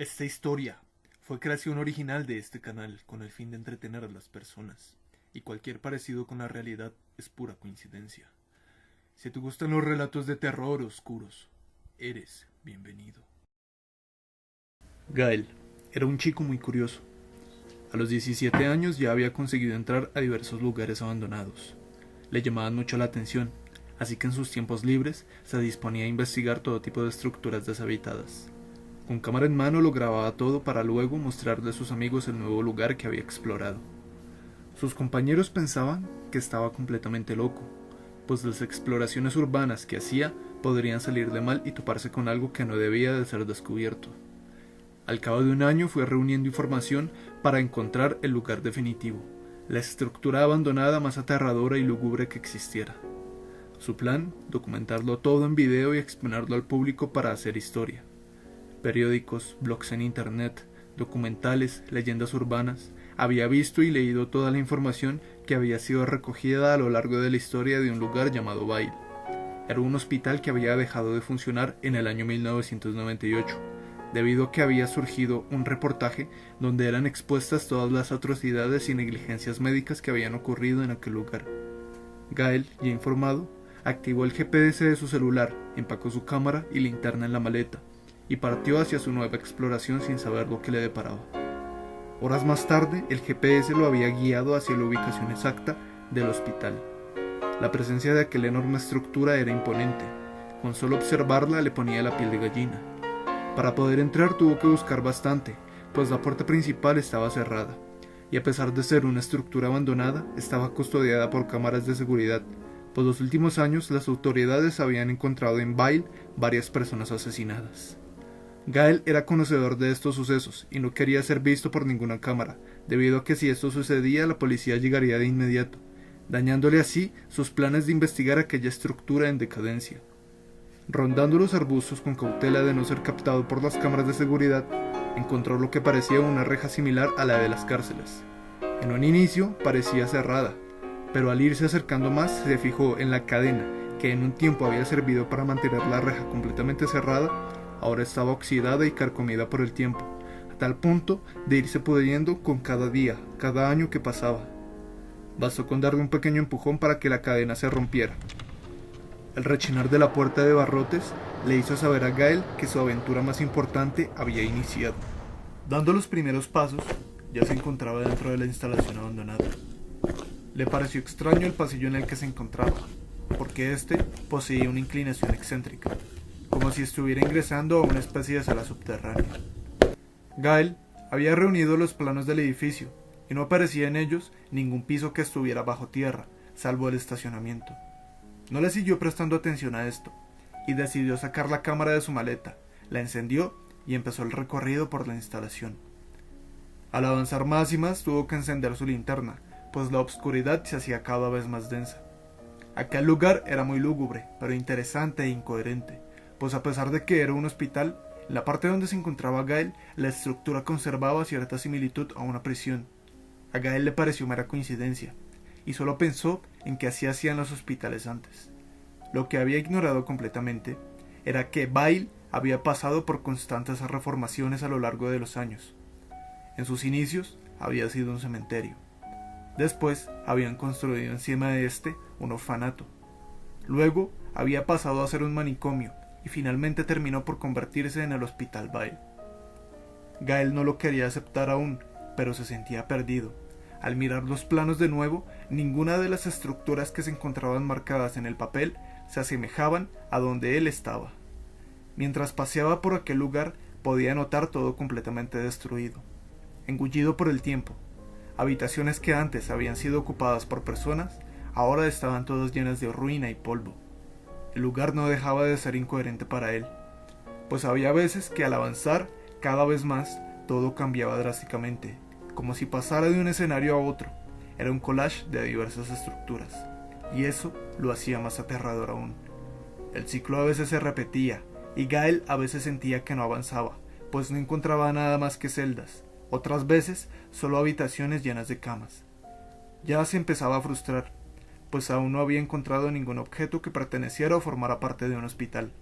Esta historia fue creación original de este canal con el fin de entretener a las personas, y cualquier parecido con la realidad es pura coincidencia. Si te gustan los relatos de terror oscuros, eres bienvenido. Gael era un chico muy curioso. A los 17 años ya había conseguido entrar a diversos lugares abandonados. Le llamaban mucho la atención, así que en sus tiempos libres se disponía a investigar todo tipo de estructuras deshabitadas. Con cámara en mano lo grababa todo para luego mostrarle a sus amigos el nuevo lugar que había explorado. Sus compañeros pensaban que estaba completamente loco, pues las exploraciones urbanas que hacía podrían salirle mal y toparse con algo que no debía de ser descubierto. Al cabo de un año fue reuniendo información para encontrar el lugar definitivo, la estructura abandonada más aterradora y lúgubre que existiera. Su plan, documentarlo todo en video y exponerlo al público para hacer historia. Periódicos, blogs en internet, documentales, leyendas urbanas, había visto y leído toda la información que había sido recogida a lo largo de la historia de un lugar llamado Bail. Era un hospital que había dejado de funcionar en el año 1998, debido a que había surgido un reportaje donde eran expuestas todas las atrocidades y negligencias médicas que habían ocurrido en aquel lugar. Gael, ya informado, activó el GPS de su celular, empacó su cámara y linterna en la maleta, y partió hacia su nueva exploración sin saber lo que le deparaba. Horas más tarde, el GPS lo había guiado hacia la ubicación exacta del hospital. La presencia de aquella enorme estructura era imponente. Con solo observarla le ponía la piel de gallina. Para poder entrar tuvo que buscar bastante, pues la puerta principal estaba cerrada, y a pesar de ser una estructura abandonada, estaba custodiada por cámaras de seguridad. Por los últimos años, las autoridades habían encontrado en Bail varias personas asesinadas. Gael era conocedor de estos sucesos y no quería ser visto por ninguna cámara, debido a que si esto sucedía la policía llegaría de inmediato, dañándole así sus planes de investigar aquella estructura en decadencia. Rondando los arbustos con cautela de no ser captado por las cámaras de seguridad, encontró lo que parecía una reja similar a la de las cárceles. En un inicio parecía cerrada, pero al irse acercando más se fijó en la cadena que en un tiempo había servido para mantener la reja completamente cerrada. Ahora estaba oxidada y carcomida por el tiempo, a tal punto de irse pudriendo con cada día, cada año que pasaba. Bastó con darle un pequeño empujón para que la cadena se rompiera. El rechinar de la puerta de barrotes le hizo saber a Gael que su aventura más importante había iniciado. Dando los primeros pasos, ya se encontraba dentro de la instalación abandonada. Le pareció extraño el pasillo en el que se encontraba, porque éste poseía una inclinación excéntrica, como si estuviera ingresando a una especie de sala subterránea. Gael había reunido los planos del edificio, y no aparecía en ellos ningún piso que estuviera bajo tierra, salvo el estacionamiento. No le siguió prestando atención a esto, y decidió sacar la cámara de su maleta, la encendió y empezó el recorrido por la instalación. Al avanzar más y más tuvo que encender su linterna, pues la oscuridad se hacía cada vez más densa. Aquel lugar era muy lúgubre, pero interesante e incoherente, pues a pesar de que era un hospital, en la parte donde se encontraba Gael, la estructura conservaba cierta similitud a una prisión. A Gael le pareció mera coincidencia, y solo pensó en qué así hacían los hospitales antes. Lo que había ignorado completamente era que Bail había pasado por constantes reformaciones a lo largo de los años. En sus inicios había sido un cementerio. Después habían construido encima de este un orfanato. Luego había pasado a ser un manicomio, y finalmente terminó por convertirse en el Hospital Bail. Gael no lo quería aceptar aún, pero se sentía perdido. Al mirar los planos de nuevo, ninguna de las estructuras que se encontraban marcadas en el papel se asemejaban a donde él estaba. Mientras paseaba por aquel lugar, podía notar todo completamente destruido, engullido por el tiempo. Habitaciones que antes habían sido ocupadas por personas, ahora estaban todas llenas de ruina y polvo. El lugar no dejaba de ser incoherente para él, pues había veces que al avanzar cada vez más todo cambiaba drásticamente, como si pasara de un escenario a otro. Era un collage de diversas estructuras, y eso lo hacía más aterrador aún. El ciclo a veces se repetía, y Gael a veces sentía que no avanzaba, pues no encontraba nada más que celdas, otras veces solo habitaciones llenas de camas. Ya se empezaba a frustrar, pues aún no había encontrado ningún objeto que perteneciera o formara parte de un hospital.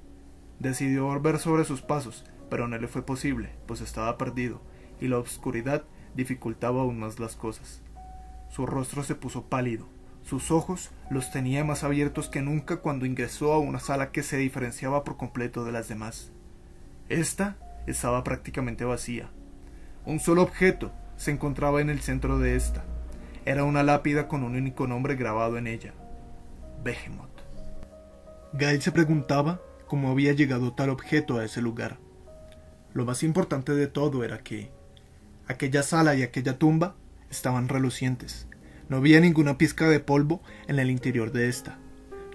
Decidió volver sobre sus pasos, pero no le fue posible, pues estaba perdido, y la oscuridad dificultaba aún más las cosas. Su rostro se puso pálido, sus ojos los tenía más abiertos que nunca cuando ingresó a una sala que se diferenciaba por completo de las demás. Esta estaba prácticamente vacía. Un solo objeto se encontraba en el centro de esta. Era una lápida con un único nombre grabado en ella: Behemoth. Gael se preguntaba cómo había llegado tal objeto a ese lugar. Lo más importante de todo era que aquella sala y aquella tumba estaban relucientes. No había ninguna pizca de polvo en el interior de esta,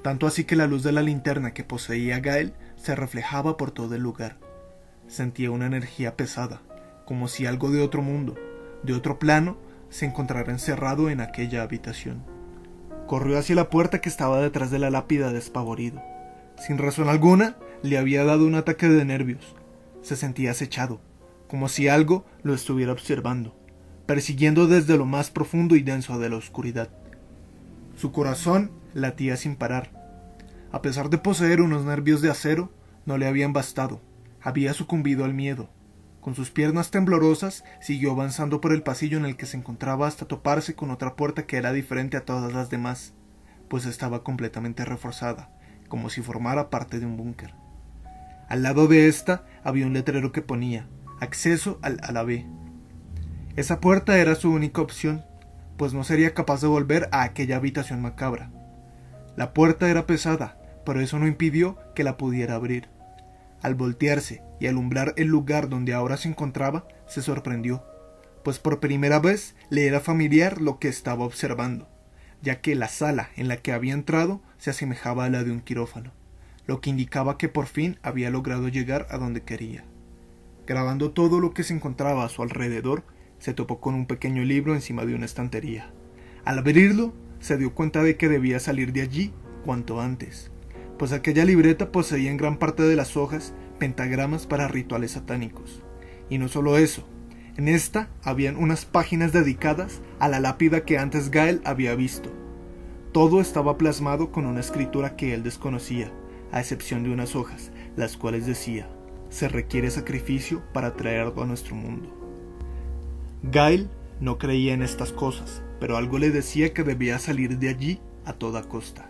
tanto así que la luz de la linterna que poseía Gael se reflejaba por todo el lugar. Sentía una energía pesada, como si algo de otro mundo, de otro plano, se encontrara encerrado en aquella habitación. Corrió hacia la puerta que estaba detrás de la lápida despavorido. Sin razón alguna, le había dado un ataque de nervios. Se sentía acechado, como si algo lo estuviera observando, persiguiendo desde lo más profundo y denso de la oscuridad. Su corazón latía sin parar. A pesar de poseer unos nervios de acero, no le habían bastado. Había sucumbido al miedo. Con sus piernas temblorosas, siguió avanzando por el pasillo en el que se encontraba hasta toparse con otra puerta que era diferente a todas las demás, pues estaba completamente reforzada, como si formara parte de un búnker. Al lado de esta había un letrero que ponía: acceso al ala B. Esa puerta era su única opción, pues no sería capaz de volver a aquella habitación macabra. La puerta era pesada, pero eso no impidió que la pudiera abrir. Al voltearse y alumbrar el lugar donde ahora se encontraba, se sorprendió, pues por primera vez le era familiar lo que estaba observando, ya que la sala en la que había entrado se asemejaba a la de un quirófano, lo que indicaba que por fin había logrado llegar a donde quería. Grabando todo lo que se encontraba a su alrededor, se topó con un pequeño libro encima de una estantería. Al abrirlo, se dio cuenta de que debía salir de allí cuanto antes, pues aquella libreta poseía en gran parte de las hojas pentagramas para rituales satánicos. Y no solo eso, en esta habían unas páginas dedicadas a la lápida que antes Gael había visto. Todo estaba plasmado con una escritura que él desconocía, a excepción de unas hojas, las cuales decía: se requiere sacrificio para traerlo a nuestro mundo. Gael no creía en estas cosas, pero algo le decía que debía salir de allí a toda costa.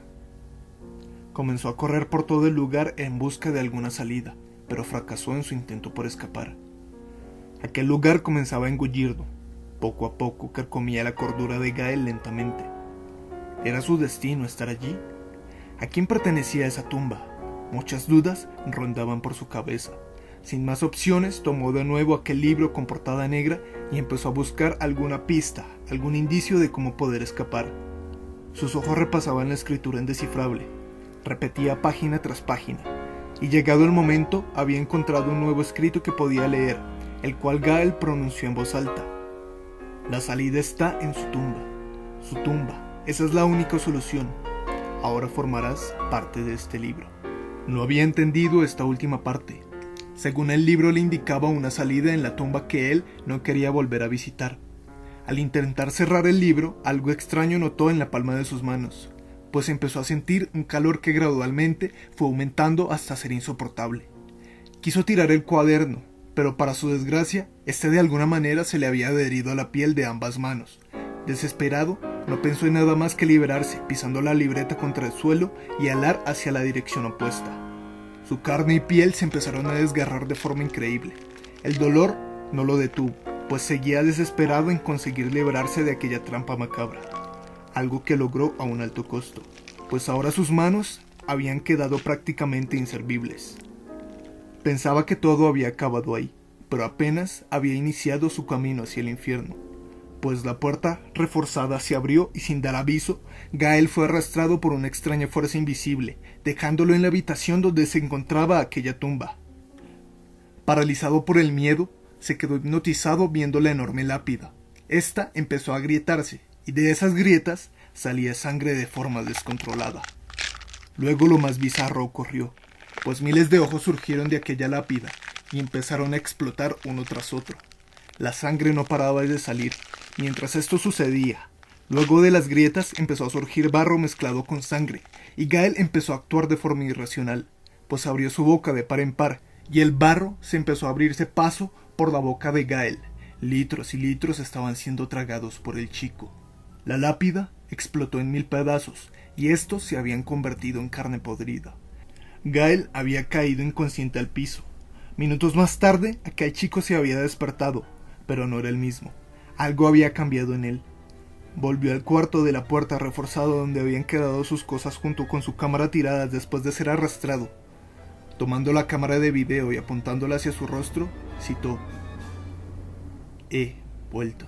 Comenzó a correr por todo el lugar en busca de alguna salida, pero fracasó en su intento por escapar. Aquel lugar comenzaba a engullirlo. Poco a poco carcomía la cordura de Gael lentamente. ¿Era su destino estar allí? ¿A quién pertenecía esa tumba? Muchas dudas rondaban por su cabeza. Sin más opciones, tomó de nuevo aquel libro con portada negra y empezó a buscar alguna pista, algún indicio de cómo poder escapar. Sus ojos repasaban la escritura indescifrable. Repetía página tras página, y llegado el momento había encontrado un nuevo escrito que podía leer, el cual Gael pronunció en voz alta: la salida está en su tumba. Su tumba, esa es la única solución. Ahora formarás parte de este libro. No había entendido esta última parte. Según el libro le indicaba una salida en la tumba que él no quería volver a visitar. Al intentar cerrar el libro, algo extraño notó en la palma de sus manos, pues empezó a sentir un calor que gradualmente fue aumentando hasta ser insoportable. Quiso tirar el cuaderno, pero para su desgracia, este de alguna manera se le había adherido a la piel de ambas manos. Desesperado, no pensó en nada más que liberarse, pisando la libreta contra el suelo y alar hacia la dirección opuesta. Su carne y piel se empezaron a desgarrar de forma increíble. El dolor no lo detuvo, pues seguía desesperado en conseguir librarse de aquella trampa macabra, algo que logró a un alto costo, pues ahora sus manos habían quedado prácticamente inservibles. Pensaba que todo había acabado ahí, pero apenas había iniciado su camino hacia el infierno, pues la puerta reforzada se abrió y sin dar aviso, Gael fue arrastrado por una extraña fuerza invisible, dejándolo en la habitación donde se encontraba aquella tumba. Paralizado por el miedo, se quedó hipnotizado viendo la enorme lápida. Esta empezó a agrietarse, y de esas grietas salía sangre de forma descontrolada. Luego lo más bizarro ocurrió, pues miles de ojos surgieron de aquella lápida y empezaron a explotar uno tras otro. La sangre no paraba de salir. Mientras esto sucedía, luego de las grietas empezó a surgir barro mezclado con sangre, y Gael empezó a actuar de forma irracional, pues abrió su boca de par en par y el barro se empezó a abrirse paso por la boca de Gael. Litros y litros estaban siendo tragados por el chico. La lápida explotó en 1000 pedazos, y estos se habían convertido en carne podrida. Gael había caído inconsciente al piso. Minutos más tarde, aquel chico se había despertado, pero no era el mismo. Algo había cambiado en él. Volvió al cuarto de la puerta reforzado donde habían quedado sus cosas junto con su cámara tirada después de ser arrastrado. Tomando la cámara de video y apuntándola hacia su rostro, citó: «He vuelto».